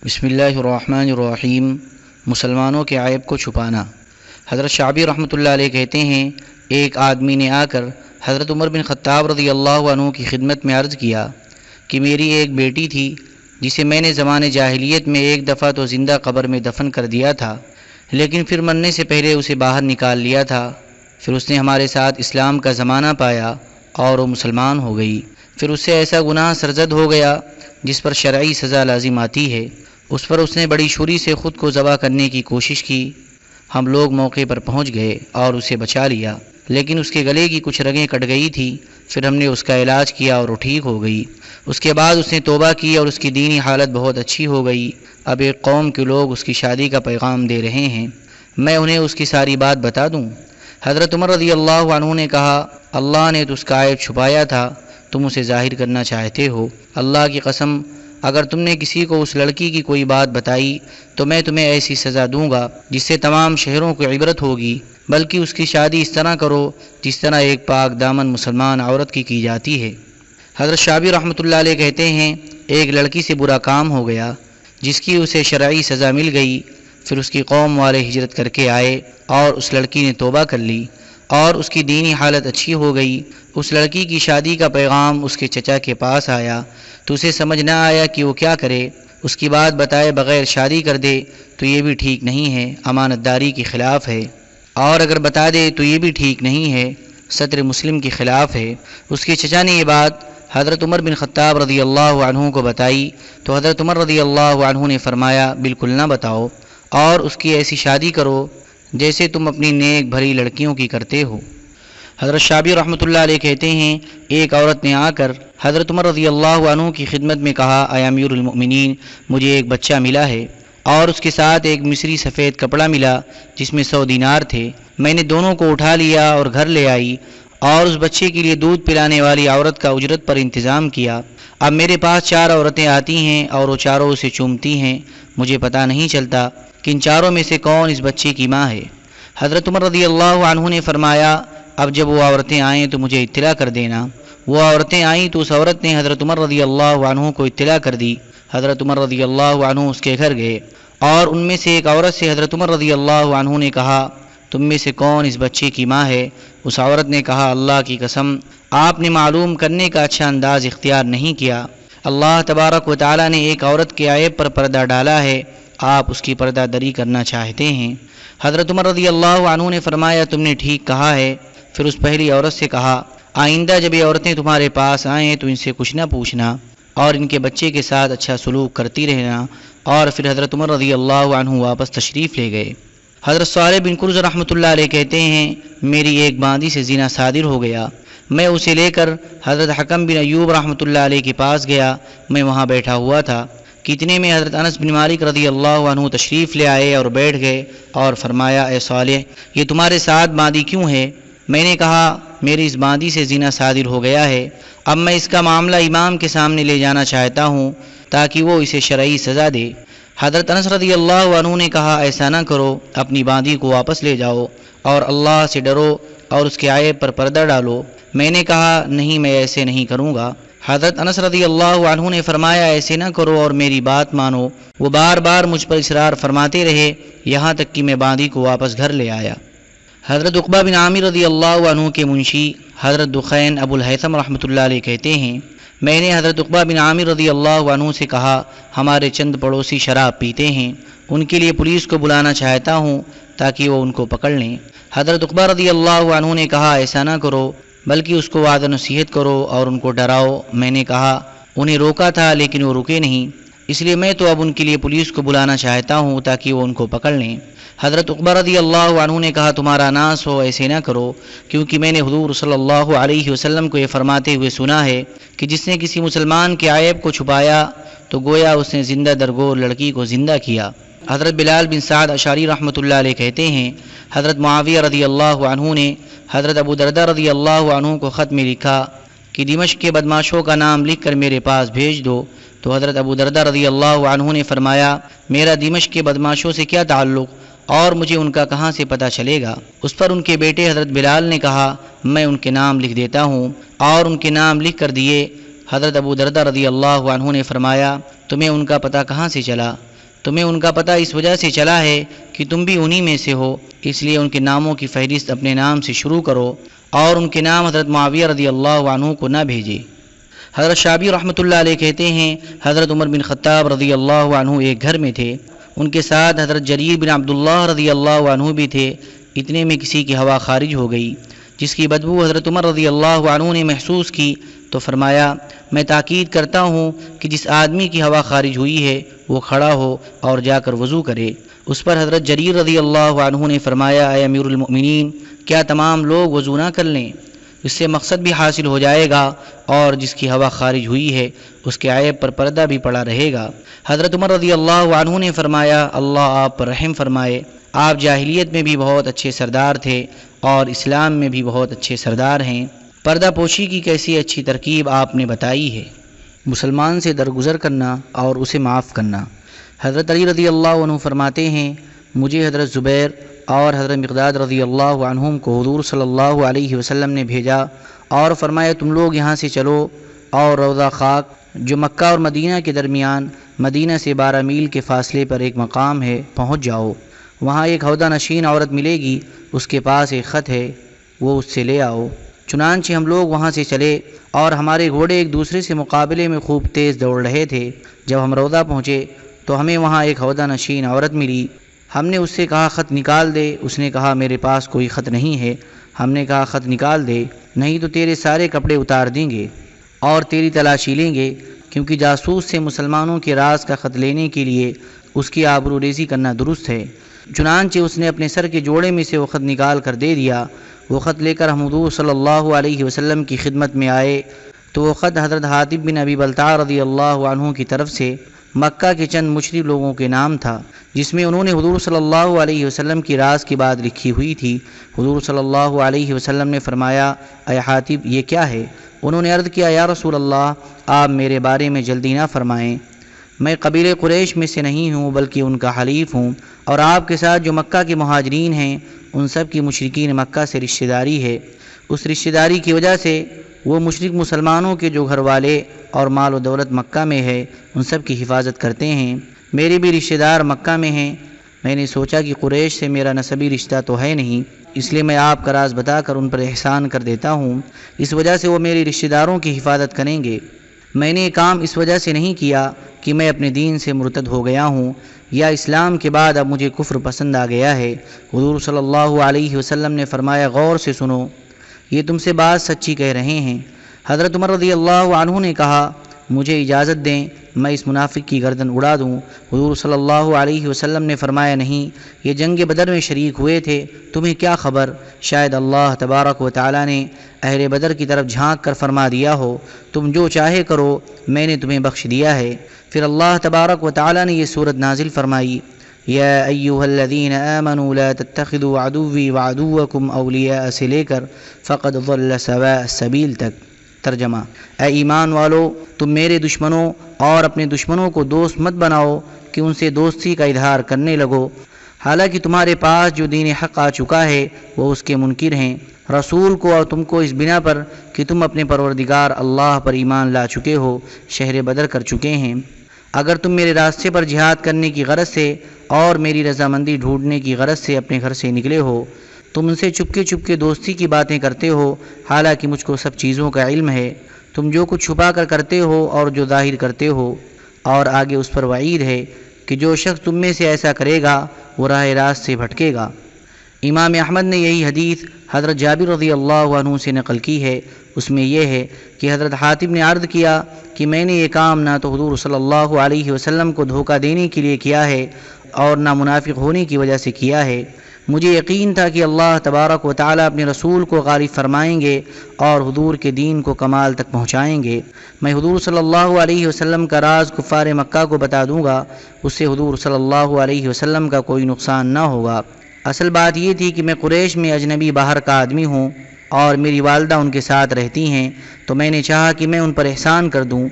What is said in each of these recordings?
بسم اللہ الرحمن الرحیم۔ مسلمانوں کے عیب کو چھپانا۔ حضرت شعبی رحمۃ اللہ علیہ کہتے ہیں، ایک آدمی نے آ کر حضرت عمر بن خطاب رضی اللہ عنہ کی خدمت میں عرض کیا کہ میری ایک بیٹی تھی جسے میں نے زمانے جاہلیت میں ایک دفعہ تو زندہ قبر میں دفن کر دیا تھا، لیکن پھر مرنے سے پہلے اسے باہر نکال لیا تھا۔ پھر اس نے ہمارے ساتھ اسلام کا زمانہ پایا اور وہ مسلمان ہو گئی۔ پھر اس سے ایسا گناہ سرزد ہو گیا جس پر شرعی سزا لازم آتی ہے۔ اس پر اس نے بڑی چھری سے خود کو ذبح کرنے کی کوشش کی۔ ہم لوگ موقع پر پہنچ گئے اور اسے بچا لیا، لیکن اس کے گلے کی کچھ رگیں کٹ گئی تھی۔ پھر ہم نے اس کا علاج کیا اور وہ ٹھیک ہو گئی۔ اس کے بعد اس نے توبہ کی اور اس کی دینی حالت بہت اچھی ہو گئی۔ اب ایک قوم کے لوگ اس کی شادی کا پیغام دے رہے ہیں، میں انہیں اس کی ساری بات بتا دوں؟ حضرت عمر رضی اللہ عنہ نے کہا، اللہ نے تو اس کا عیب چھپایا تھا، تم اسے ظاہر کرنا چاہتے ہو۔ اللہ کی قسم، اگر تم نے کسی کو اس لڑکی کی کوئی بات بتائی تو میں تمہیں ایسی سزا دوں گا جس سے تمام شہروں کو عبرت ہوگی، بلکہ اس کی شادی اس طرح کرو جس طرح ایک پاک دامن مسلمان عورت کی جاتی ہے۔ حضرت شعبی رحمۃ اللہ علیہ کہتے ہیں، ایک لڑکی سے برا کام ہو گیا جس کی اسے شرعی سزا مل گئی۔ پھر اس کی قوم والے ہجرت کر کے آئے اور اس لڑکی نے توبہ کر لی اور اس کی دینی حالت اچھی ہو گئی۔ اس لڑکی کی شادی کا پیغام اس کے چچا کے پاس آیا تو اسے سمجھ نہ آیا کہ وہ کیا کرے۔ اس کی بات بتائے بغیر شادی کر دے تو یہ بھی ٹھیک نہیں ہے، امانت داری کے خلاف ہے، اور اگر بتا دے تو یہ بھی ٹھیک نہیں ہے، صدر مسلم کے خلاف ہے۔ اس کے چچا نے یہ بات حضرت عمر بن خطاب رضی اللہ عنہ کو بتائی تو حضرت عمر رضی اللہ عنہ نے فرمایا، بالکل نہ بتاؤ، اور اس کی ایسی شادی کرو جیسے تم اپنی نیک بھری لڑکیوں کی کرتے ہو۔ حضرت شعبی رحمۃ اللہ علیہ کہتے ہیں، ایک عورت نے آ کر حضرت عمر رضی اللہ عنہ کی خدمت میں کہا، اے امیر المؤمنین، مجھے ایک بچہ ملا ہے اور اس کے ساتھ ایک مصری سفید کپڑا ملا جس میں 100 دینار تھے۔ میں نے دونوں کو اٹھا لیا اور گھر لے آئی اور اس بچے کے لیے دودھ پلانے والی عورت کا اجرت پر انتظام کیا۔ اب میرے پاس 4 عورتیں آتی ہیں اور وہ چاروں اسے چومتی ہیں، مجھے پتہ نہیں چلتا کہ ان چاروں میں سے کون اس بچے کی ماں ہے۔ حضرت عمر رضی اللہ عنہ نے فرمایا، اب جب وہ عورتیں آئیں تو مجھے اطلاع کر دینا۔ وہ عورتیں آئیں تو اس عورت نے حضرت عمر رضی اللہ عنہ کو اطلاع کر دی۔ حضرت عمر رضی اللہ عنہ اس کے گھر گئے اور ان میں سے ایک عورت سے حضرت عمر رضی اللہ عنہ نے کہا، تم میں سے کون اس بچے کی ماں ہے؟ اس عورت نے کہا، اللہ کی قسم، آپ نے معلوم کرنے کا اچھا انداز اختیار نہیں کیا۔ اللہ تبارک و تعالی نے ایک عورت کے عیب پر پردہ ڈالا ہے، آپ اس کی پردہ دری کرنا چاہتے ہیں۔ حضرت عمر رضی اللہ عنہ نے فرمایا، تم نے ٹھیک کہا ہے۔ پھر اس پہلی عورت سے کہا، آئندہ جب یہ عورتیں تمہارے پاس آئیں تو ان سے کچھ نہ پوچھنا اور ان کے بچے کے ساتھ اچھا سلوک کرتی رہنا۔ اور پھر حضرت عمر رضی اللہ عنہ واپس تشریف لے گئے۔ حضرت صالح بن کرز رحمۃ اللہ علیہ کہتے ہیں، میری ایک باندی سے زنا صادر ہو گیا، میں اسے لے کر حضرت حکم بن ایوب رحمۃ اللہ علیہ کے پاس گیا۔ میں وہاں بیٹھا ہوا تھا، کتنے میں حضرت انس بن مالک رضی اللہ عنہ تشریف لے آئے اور بیٹھ گئے اور فرمایا، اے صالح، یہ تمہارے ساتھ باندی کیوں ہے؟ میں نے کہا، میری اس باندی سے زنا صادر ہو گیا ہے، اب میں اس کا معاملہ امام کے سامنے لے جانا چاہتا ہوں تاکہ وہ اسے شرعی سزا دے۔ حضرت انس رضی اللہ عنہ نے کہا، ایسا نہ کرو، اپنی باندی کو واپس لے جاؤ اور اللہ سے ڈرو اور اس کے عیب پر پردہ ڈالو۔ میں نے کہا، نہیں، میں ایسے نہیں کروں گا۔ حضرت انس رضی اللہ عنہ نے فرمایا، ایسے نہ کرو اور میری بات مانو۔ وہ بار بار مجھ پر اصرار فرماتے رہے یہاں تک کہ میں باندی کو واپس گھر لے آیا۔ حضرت عقبہ بن عامر رضی اللہ عنہ کے منشی حضرت دخین ابو الہیثم رحمۃ اللہ علیہ کہتے ہیں، میں نے حضرت عقبہ بن عامر رضی اللہ عنہ سے کہا، ہمارے چند پڑوسی شراب پیتے ہیں، ان کے لیے پولیس کو بلانا چاہتا ہوں تاکہ وہ ان کو پکڑ لیں۔ حضرت عقبہ رضی اللہ عنہ نے کہا، ایسا نہ کرو، بلکہ اس کو وعظ نصیحت کرو اور ان کو ڈراؤ۔ میں نے کہا، انہیں روکا تھا لیکن وہ رکے نہیں، اس لیے میں تو اب ان کے لیے پولیس کو بلانا چاہتا ہوں تاکہ وہ ان کو پکڑ لیں۔ حضرت عقبہ رضی اللہ عنہ نے کہا، تمہارا ناس ہو، ایسے نہ کرو، کیونکہ میں نے حضور صلی اللہ علیہ وسلم کو یہ فرماتے ہوئے سنا ہے کہ جس نے کسی مسلمان کے عیب کو چھپایا تو گویا اس نے زندہ درگور لڑکی کو زندہ کیا۔ حضرت بلال بن سعد اشعری رحمۃ اللہ علیہ کہتے ہیں، حضرت معاویہ رضی اللہ عنہ نے حضرت ابو درداء رضی اللہ عنہ کو خط میں لکھا کہ دمشق کے بدماشوں کا نام لکھ کر میرے پاس بھیج دو، تو حضرت ابو درداء رضی اللہ عنہ نے فرمایا، میرا دمشق کے بدماشوں سے کیا تعلق اور مجھے ان کا کہاں سے پتہ چلے گا؟ اس پر ان کے بیٹے حضرت بلال نے کہا، میں ان کے نام لکھ دیتا ہوں، اور ان کے نام لکھ کر دیے۔ حضرت ابو درداء رضی اللہ عنہ نے فرمایا، تمہیں ان کا پتہ کہاں سے چلا؟ تمہیں ان کا پتہ اس وجہ سے چلا ہے کہ تم بھی انہی میں سے ہو، اس لیے ان کے ناموں کی فہرست اپنے نام سے شروع کرو اور ان کے نام حضرت معاویہ رضی اللہ عنہ کو نہ بھیجے۔ حضرت شعبی رحمۃ اللہ علیہ کہتے ہیں حضرت عمر بن خطاب رضی اللہ عنہ ایک گھر میں تھے، ان کے ساتھ حضرت جریر بن عبداللہ رضی اللہ عنہ بھی تھے۔ اتنے میں کسی کی ہوا خارج ہو گئی جس کی بدبو حضرت عمر رضی اللہ عنہ نے محسوس کی تو فرمایا، میں تاکید کرتا ہوں کہ جس آدمی کی ہوا خارج ہوئی ہے وہ کھڑا ہو اور جا کر وضو کرے۔ اس پر حضرت جریر رضی اللہ عنہ نے فرمایا، اے امیر المؤمنین، کیا تمام لوگ وضو نہ کر لیں؟ اس سے مقصد بھی حاصل ہو جائے گا اور جس کی ہوا خارج ہوئی ہے اس کے عیب پر پردہ بھی پڑا رہے گا۔ حضرت عمر رضی اللہ عنہ نے فرمایا، اللہ آپ پر رحم فرمائے، آپ جاہلیت میں بھی بہت اچھے سردار تھے اور اسلام میں بھی بہت اچھے سردار ہیں۔ پردہ پوشی کی کیسی اچھی ترکیب آپ نے بتائی ہے، مسلمان سے درگزر کرنا اور اسے معاف کرنا۔ حضرت علی رضی اللہ عنہ فرماتے ہیں، مجھے حضرت زبیر اور حضرت مقداد رضی اللہ عنہم کو حضور صلی اللہ علیہ وسلم نے بھیجا اور فرمایا، تم لوگ یہاں سے چلو اور روضہ خاک جو مکہ اور مدینہ کے درمیان مدینہ سے 12 میل کے فاصلے پر ایک مقام ہے پہنچ جاؤ، وہاں ایک ہودہ نشین عورت ملے گی، اس کے پاس ایک خط ہے، وہ اس سے لے آؤ۔ چنانچہ ہم لوگ وہاں سے چلے اور ہمارے گھوڑے ایک دوسرے سے مقابلے میں خوب تیز دوڑ رہے تھے۔ جب ہم روضہ پہنچے تو ہمیں وہاں ایک ہودہ نشین عورت ملی۔ ہم نے اس سے کہا خط نکال دے، اس نے کہا میرے پاس کوئی خط نہیں ہے۔ ہم نے کہا خط نکال دے، نہیں تو تیرے سارے کپڑے اتار دیں گے اور تیری تلاشی لیں گے، کیونکہ جاسوس سے مسلمانوں کے راز کا خط لینے کے لیے اس کی آبرو ریزی کرنا درست ہے۔ چنانچہ اس نے اپنے سر کے جوڑے میں سے وہ خط نکال کر دے دیا۔ وہ خط لے کر ہم حضور صلی اللہ علیہ وسلم کی خدمت میں آئے تو وہ خط حضرت حاتب بن ابی بلتع رضی اللہ عنہ کی طرف سے مکہ کے چند مشرک لوگوں کے نام تھا، جس میں انہوں نے حضور صلی اللہ علیہ وسلم کی راز کی بات لکھی ہوئی تھی۔ حضور صلی اللہ علیہ وسلم نے فرمایا، اے حاتب یہ کیا ہے؟ انہوں نے عرض کیا، یا رسول اللہ آپ میرے بارے میں جلدی نہ فرمائیں، میں قبیلے قریش میں سے نہیں ہوں بلکہ ان کا حلیف ہوں، اور آپ کے ساتھ جو مکہ کے مہاجرین ہیں ان سب کی مشرکین مکہ سے رشتہ داری ہے۔ اس رشتہ داری کی وجہ سے وہ مشرک مسلمانوں کے جو گھر والے اور مال و دولت مکہ میں ہے ان سب کی حفاظت کرتے ہیں۔ میرے بھی رشتہ دار مکہ میں ہیں۔ میں نے سوچا کہ قریش سے میرا نسبی رشتہ تو ہے نہیں، اس لیے میں آپ کا راز بتا کر ان پر احسان کر دیتا ہوں، اس وجہ سے وہ میرے رشتہ داروں کی حفاظت کریں گے۔ میں نے یہ کام اس وجہ سے نہیں کیا کہ میں اپنے دین سے مرتد ہو گیا ہوں یا اسلام کے بعد اب مجھے کفر پسند آ گیا ہے۔ حضور صلی اللہ علیہ وسلم نے فرمایا، غور سے سنو، یہ تم سے بات سچی کہہ رہے ہیں۔ حضرت عمر رضی اللہ عنہ نے کہا، مجھے اجازت دیں میں اس منافق کی گردن اڑا دوں۔ حضور صلی اللہ علیہ وسلم نے فرمایا، نہیں، یہ جنگ بدر میں شریک ہوئے تھے، تمہیں کیا خبر؟ شاید اللہ تبارک و تعالی نے اہل بدر کی طرف جھانک کر فرما دیا ہو، تم جو چاہے کرو، میں نے تمہیں بخش دیا ہے۔ پھر اللہ تبارک و تعالی نے یہ سورت نازل فرمائی، یا ایھا الذین آمنوا لا تتخذوا عدوی وعدوکم اولیاء سے لے کر فقد ضل سواء السبیل تک۔ ترجمہ، اے ایمان والو، تم میرے دشمنوں اور اپنے دشمنوں کو دوست مت بناؤ کہ ان سے دوستی کا اظہار کرنے لگو، حالانکہ تمہارے پاس جو دین حق آ چکا ہے وہ اس کے منکر ہیں۔ رسول کو اور تم کو اس بنا پر کہ تم اپنے پروردگار اللہ پر ایمان لا چکے ہو شہر بدر کر چکے ہیں۔ اگر تم میرے راستے پر جہاد کرنے کی غرض سے اور میری رضامندی ڈھونڈنے کی غرض سے اپنے گھر سے نکلے ہو، تم ان سے چپکے دوستی کی باتیں کرتے ہو، حالانکہ مجھ کو سب چیزوں کا علم ہے۔ تم جو کچھ چھپا کر کرتے ہو اور جو ظاہر کرتے ہو، اور آگے اس پر وعید ہے کہ جو شخص تم میں سے ایسا کرے گا وہ راہ راست سے بھٹکے گا۔ امام احمد نے یہی حدیث حضرت جابر رضی اللہ عنہ سے نقل کی ہے۔ اس میں یہ ہے کہ حضرت حاتب نے عرض کیا کہ میں نے یہ کام نہ تو حضور صلی اللہ علیہ وسلم کو دھوکہ دینے کے لیے کیا ہے اور نہ منافق ہونے کی وجہ سے کیا ہے۔ مجھے یقین تھا کہ اللہ تبارک و تعالی اپنے رسول کو غالب فرمائیں گے اور حضور کے دین کو کمال تک پہنچائیں گے۔ میں حضور صلی اللہ علیہ وسلم کا راز کفار مکہ کو بتا دوں گا، اس سے حضور صلی اللہ علیہ وسلم کا کوئی نقصان نہ ہوگا۔ اصل بات یہ تھی کہ میں قریش میں اجنبی باہر کا آدمی ہوں اور میری والدہ ان کے ساتھ رہتی ہیں، تو میں نے چاہا کہ میں ان پر احسان کر دوں۔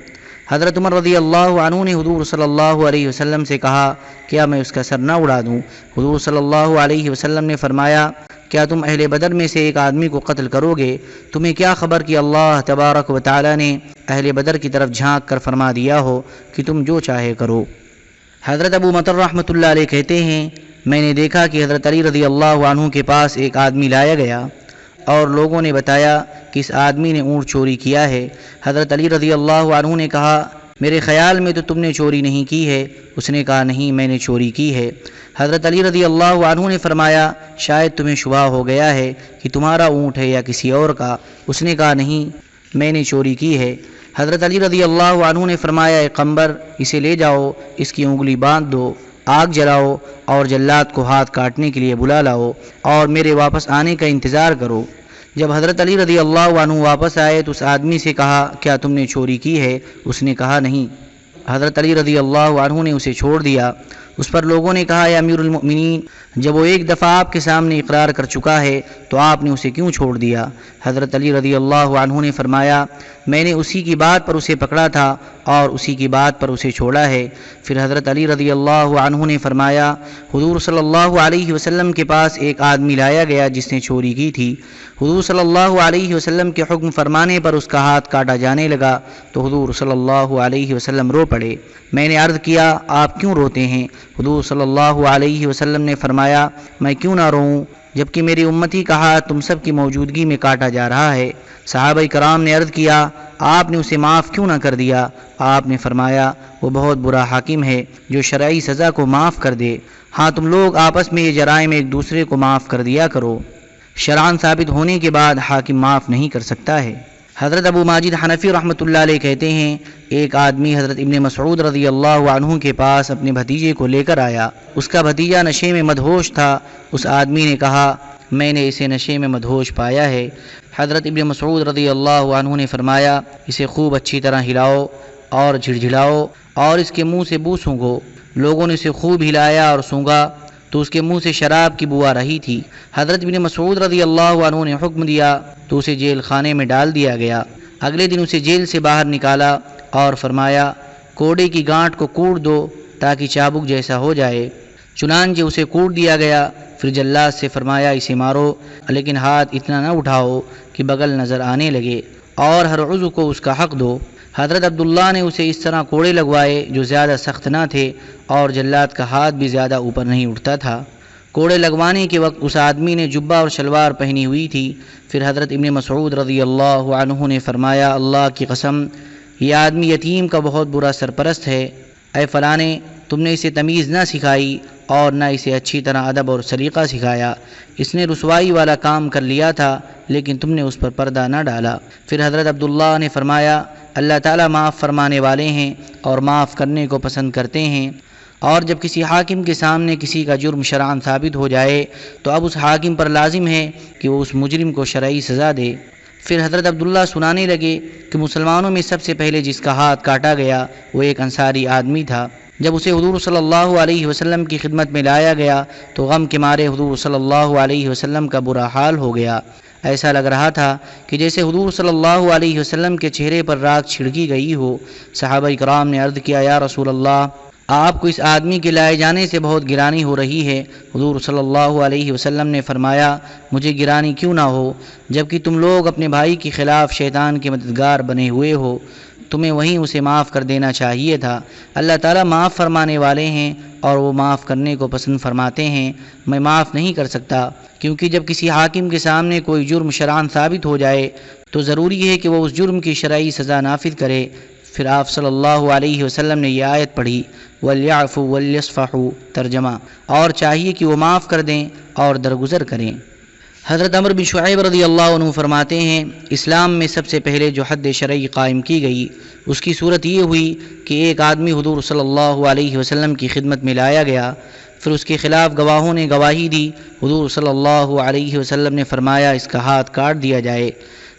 حضرت عمر رضی اللہ عنہ نے حضور صلی اللہ علیہ وسلم سے کہا، کیا میں اس کا سر نہ اڑا دوں؟ حضور صلی اللہ علیہ وسلم نے فرمایا، کیا تم اہل بدر میں سے ایک آدمی کو قتل کرو گے؟ تمہیں کیا خبر کہ اللہ تبارک و تعالی نے اہل بدر کی طرف جھانک کر فرما دیا ہو کہ تم جو چاہے کرو۔ حضرت ابو مطر رحمۃ اللہ علیہ کہتے ہیں میں نے دیکھا کہ حضرت علی رضی اللہ عنہ کے پاس ایک آدمی لایا گیا اور لوگوں نے بتایا کہ اس آدمی نے اونٹ چوری کیا ہے۔ حضرت علی رضی اللہ عنہ نے کہا میرے خیال میں تو تم نے چوری نہیں کی ہے۔ اس نے کہا نہیں میں نے چوری کی ہے۔ حضرت علی رضی اللہ عنہ نے فرمایا شاید تمہیں شبہ ہو گیا ہے کہ تمہارا اونٹ ہے یا کسی اور کا۔ اس نے کہا نہیں میں نے چوری کی ہے۔ حضرت علی رضی اللہ عنہ نے فرمایا اے قمبر اسے لے جاؤ، اس کی انگلی باندھ دو، آگ جلاؤ اور جلاد کو ہاتھ کاٹنے کے لیے بلا لاؤ اور میرے واپس آنے کا انتظار کرو۔ جب حضرت علی رضی اللہ عنہ واپس آئے تو اس آدمی سے کہا کیا تم نے چوری کی ہے؟ اس نے کہا نہیں۔ حضرت علی رضی اللہ عنہ نے اسے چھوڑ دیا۔ اس پر لوگوں نے کہا یا امیر المؤمنین جب وہ ایک دفعہ آپ کے سامنے اقرار کر چکا ہے تو آپ نے اسے کیوں چھوڑ دیا؟ حضرت علی رضی اللہ عنہ نے فرمایا میں نے اسی کی بات پر اسے پکڑا تھا اور اسی کی بات پر اسے چھوڑا ہے۔ پھر حضرت علی رضی اللہ عنہ نے فرمایا حضور صلی اللہ علیہ وسلم کے پاس ایک آدمی لایا گیا جس نے چوری کی تھی۔ حضور صلی اللہ علیہ وسلم کے حکم فرمانے پر اس کا ہاتھ کاٹا جانے لگا تو حضور صلی اللہ علیہ وسلم رو پڑے۔ میں نے عرض کیا آپ کیوں روتے ہیں؟ حضور صلی اللہ علیہ وسلم نے فرمایا میں کیوں نہ روؤں جبکہ میری امتی کا ہاتھ تم سب کی موجودگی میں کاٹا جا رہا ہے۔ صحابہ کرام نے عرض کیا آپ نے اسے معاف کیوں نہ کر دیا؟ آپ نے فرمایا وہ بہت برا حاکم ہے جو شرعی سزا کو معاف کر دے۔ ہاں تم لوگ آپس میں یہ جرائم ایک دوسرے کو معاف کر دیا کرو، شرعاً ثابت ہونے کے بعد حاکم معاف نہیں کر سکتا ہے۔ حضرت ابو ماجد حنفی رحمۃ اللہ علیہ کہتے ہیں ایک آدمی حضرت ابن مسعود رضی اللہ عنہ کے پاس اپنے بھتیجے کو لے کر آیا۔ اس کا بھتیجا نشے میں مدہوش تھا۔ اس آدمی نے کہا میں نے اسے نشے میں مدہوش پایا ہے۔ حضرت ابن مسعود رضی اللہ عنہ نے فرمایا اسے خوب اچھی طرح ہلاؤ اور جھڑجھڑاؤ اور اس کے منہ سے بو سونگھو۔ لوگوں نے اسے خوب ہلایا اور سونگھا تو اس کے منہ سے شراب کی بو آ رہی تھی۔ حضرت ابن مسعود رضی اللہ عنہ نے حکم دیا تو اسے جیل خانے میں ڈال دیا گیا۔ اگلے دن اسے جیل سے باہر نکالا اور فرمایا کوڑے کی گانٹ کو کوڑ دو تاکہ چابک جیسا ہو جائے۔ چنانچہ اسے کوڑ دیا گیا۔ پھر جلاد سے فرمایا اسے مارو لیکن ہاتھ اتنا نہ اٹھاؤ کہ بغل نظر آنے لگے اور ہر عضو کو اس کا حق دو۔ حضرت عبداللہ نے اسے اس طرح کوڑے لگوائے جو زیادہ سخت نہ تھے اور جلاد کا ہاتھ بھی زیادہ اوپر نہیں اٹھتا تھا۔ کوڑے لگوانے کے وقت اس آدمی نے جبہ اور شلوار پہنی ہوئی تھی۔ پھر حضرت ابن مسعود رضی اللہ عنہ نے فرمایا اللہ کی قسم یہ آدمی یتیم کا بہت برا سرپرست ہے۔ اے فلانے تم نے اسے تمیز نہ سکھائی اور نہ اسے اچھی طرح ادب اور سلیقہ سکھایا۔ اس نے رسوائی والا کام کر لیا تھا لیکن تم نے اس پر پردہ نہ ڈالا۔ پھر حضرت عبداللہ نے فرمایا اللہ تعالیٰ معاف فرمانے والے ہیں اور معاف کرنے کو پسند کرتے ہیں، اور جب کسی حاکم کے سامنے کسی کا جرم شرعاً ثابت ہو جائے تو اب اس حاکم پر لازم ہے کہ وہ اس مجرم کو شرعی سزا دے۔ پھر حضرت عبداللہ سنانے لگے کہ مسلمانوں میں سب سے پہلے جس کا ہاتھ کاٹا گیا وہ ایک انصاری آدمی تھا۔ جب اسے حضور صلی اللہ علیہ وسلم کی خدمت میں لایا گیا تو غم کے مارے حضور صلی اللہ علیہ وسلم کا برا حال ہو گیا۔ ایسا لگ رہا تھا کہ جیسے حضور صلی اللہ علیہ وسلم کے چہرے پر راکھ چھڑکی گئی ہو۔ صحابہ کرام نے عرض کیا یا رسول اللہ آپ کو اس آدمی کے لائے جانے سے بہت گرانی ہو رہی ہے۔ حضور صلی اللہ علیہ وسلم نے فرمایا مجھے گرانی کیوں نہ ہو جبکہ تم لوگ اپنے بھائی کے خلاف شیطان کے مددگار بنے ہوئے ہو، تمہیں وہیں اسے معاف کر دینا چاہیے تھا۔ اللہ تعالیٰ معاف فرمانے والے ہیں اور وہ معاف کرنے کو پسند فرماتے ہیں۔ میں معاف نہیں کر سکتا کیونکہ جب کسی حاکم کے سامنے کوئی جرم شرعاً ثابت ہو جائے تو ضروری ہے کہ وہ اس جرم کی شرعی سزا نافذ کرے۔ پھر آپ صلی اللہ علیہ وسلم نے یہ آیت پڑھی وَلْيَعْفُوا وَلْيَصْفَحُوا ترجمہ، اور چاہیے کہ وہ معاف کر دیں اور درگزر کریں۔ حضرت عمر بن شعیب رضی اللہ عنہ فرماتے ہیں اسلام میں سب سے پہلے جو حد شرعی قائم کی گئی اس کی صورت یہ ہوئی کہ ایک آدمی حضور صلی اللہ علیہ وسلم کی خدمت میں لایا گیا، پھر اس کے خلاف گواہوں نے گواہی دی۔ حضور صلی اللہ علیہ وسلم نے فرمایا اس کا ہاتھ کاٹ دیا جائے۔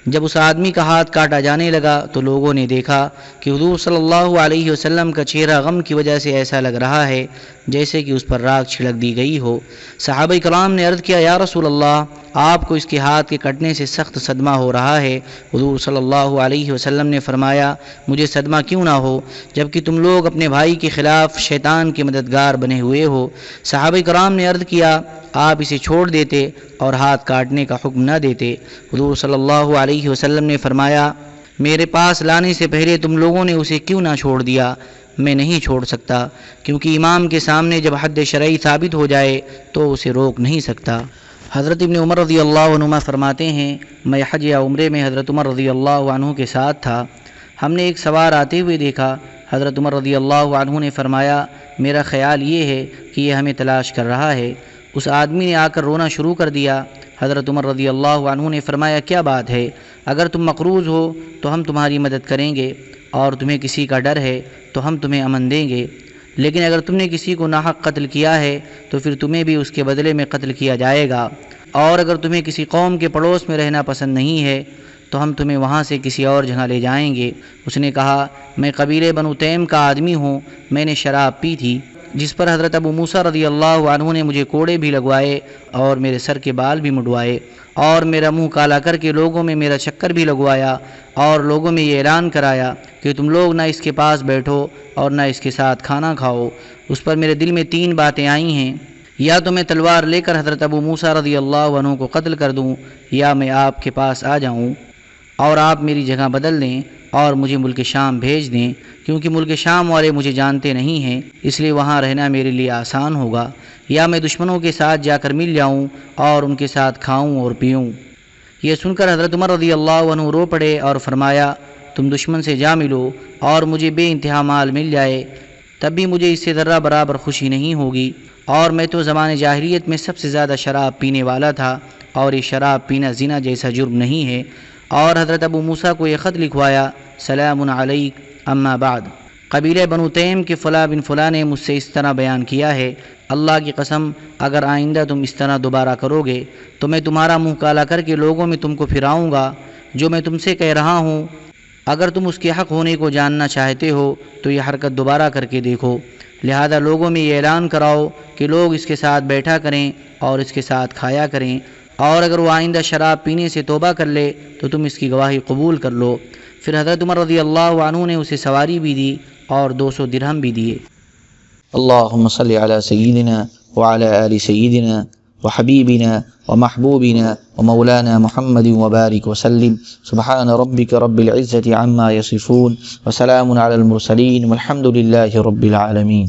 جب اس آدمی کا ہاتھ کاٹا جانے لگا تو لوگوں نے دیکھا کہ حضور صلی اللہ علیہ وسلم کا چہرہ غم کی وجہ سے ایسا لگ رہا ہے جیسے کہ اس پر راکھ چھڑک دی گئی ہو۔ صحابہ کرام نے عرض کیا یا رسول اللہ آپ کو اس کے ہاتھ کے کٹنے سے سخت صدمہ ہو رہا ہے۔ حضور صلی اللہ علیہ وسلم نے فرمایا مجھے صدمہ کیوں نہ ہو جبکہ تم لوگ اپنے بھائی کے خلاف شیطان کے مددگار بنے ہوئے ہو۔ صحابہ کرام نے عرض کیا آپ اسے چھوڑ دیتے اور ہاتھ کاٹنے کا حکم نہ دیتے۔ حضور صلی اللہ علیہ وسلم نے فرمایا میرے پاس لانے سے پہلے تم لوگوں نے اسے کیوں نہ چھوڑ دیا؟ میں نہیں چھوڑ سکتا، کیونکہ امام کے سامنے جب حد شرعی ثابت ہو جائے تو اسے روک نہیں سکتا۔ حضرت ابن عمر رضی اللہ عنہما فرماتے ہیں، میں حج یا عمرے میں حضرت عمر رضی اللہ عنہ کے ساتھ تھا۔ ہم نے ایک سوار آتے ہوئے دیکھا۔ حضرت عمر رضی اللہ عنہ نے فرمایا، میرا خیال یہ ہے کہ یہ ہمیں تلاش کر رہا ہے۔ اس آدمی نے آ کر رونا شروع کر دیا۔ حضرت عمر رضی اللہ عنہ نے فرمایا، کیا بات ہے؟ اگر تم مقروض ہو تو ہم تمہاری مدد کریں گے، اور تمہیں کسی کا ڈر ہے تو ہم تمہیں امن دیں گے، لیکن اگر تم نے کسی کو ناحق قتل کیا ہے تو پھر تمہیں بھی اس کے بدلے میں قتل کیا جائے گا، اور اگر تمہیں کسی قوم کے پڑوس میں رہنا پسند نہیں ہے تو ہم تمہیں وہاں سے کسی اور جگہ لے جائیں گے۔ اس نے کہا، میں قبیلے بنو تیم کا آدمی ہوں، میں نے شراب پی تھی، جس پر حضرت ابو موسیٰ رضی اللہ عنہ نے مجھے کوڑے بھی لگوائے اور میرے سر کے بال بھی مڈوائے، اور میرا منہ کالا کر کے لوگوں میں میرا چکر بھی لگوایا، اور لوگوں میں یہ اعلان کرایا کہ تم لوگ نہ اس کے پاس بیٹھو اور نہ اس کے ساتھ کھانا کھاؤ۔ اس پر میرے دل میں 3 باتیں آئی ہیں، یا تو میں تلوار لے کر حضرت ابو موسیٰ رضی اللہ عنہ کو قتل کر دوں، یا میں آپ کے پاس آ جاؤں اور آپ میری جگہ بدل دیں اور مجھے ملک شام بھیج دیں، کیونکہ ملک شام والے مجھے جانتے نہیں ہیں، اس لیے وہاں رہنا میرے لیے آسان ہوگا، یا میں دشمنوں کے ساتھ جا کر مل جاؤں اور ان کے ساتھ کھاؤں اور پیوں۔ یہ سن کر حضرت عمر رضی اللہ عنہ رو پڑے اور فرمایا، تم دشمن سے جا ملو اور مجھے بے انتہا مال مل جائے، تب بھی مجھے اس سے ذرہ برابر خوشی نہیں ہوگی، اور میں تو زمانے جاہلیت میں سب سے زیادہ شراب پینے والا تھا، اور یہ شراب پینا زنا جیسا جرم نہیں ہے۔ اور حضرت ابو موسیٰ کو یہ خط لکھوایا، سلام علیک اما بعد، قبیلہ بنو تیم کے فلاں بن فلاں نے مجھ سے اس طرح بیان کیا ہے، اللہ کی قسم اگر آئندہ تم اس طرح دوبارہ کرو گے تو میں تمہارا منہ کالا کر کے لوگوں میں تم کو پھراؤں گا۔ جو میں تم سے کہہ رہا ہوں، اگر تم اس کے حق ہونے کو جاننا چاہتے ہو تو یہ حرکت دوبارہ کر کے دیکھو، لہذا لوگوں میں یہ اعلان کراؤ کہ لوگ اس کے ساتھ بیٹھا کریں اور اس کے ساتھ کھایا کریں، اور اگر وہ آئندہ شراب پینے سے توبہ کر لے تو تم اس کی گواہی قبول کر لو۔ پھر حضرت عمر رضی اللہ عنہ نے اسے سواری بھی دی اور 200 درہم بھی دیے۔ اللهم صل على سيدنا وعلى آل سيدنا وحبيبنا ومحبوبنا ومولانا محمد وبارك وسلم، سبحان ربك رب العزة عما يصفون، وسلام على المرسلين، والحمد لله رب العالمين۔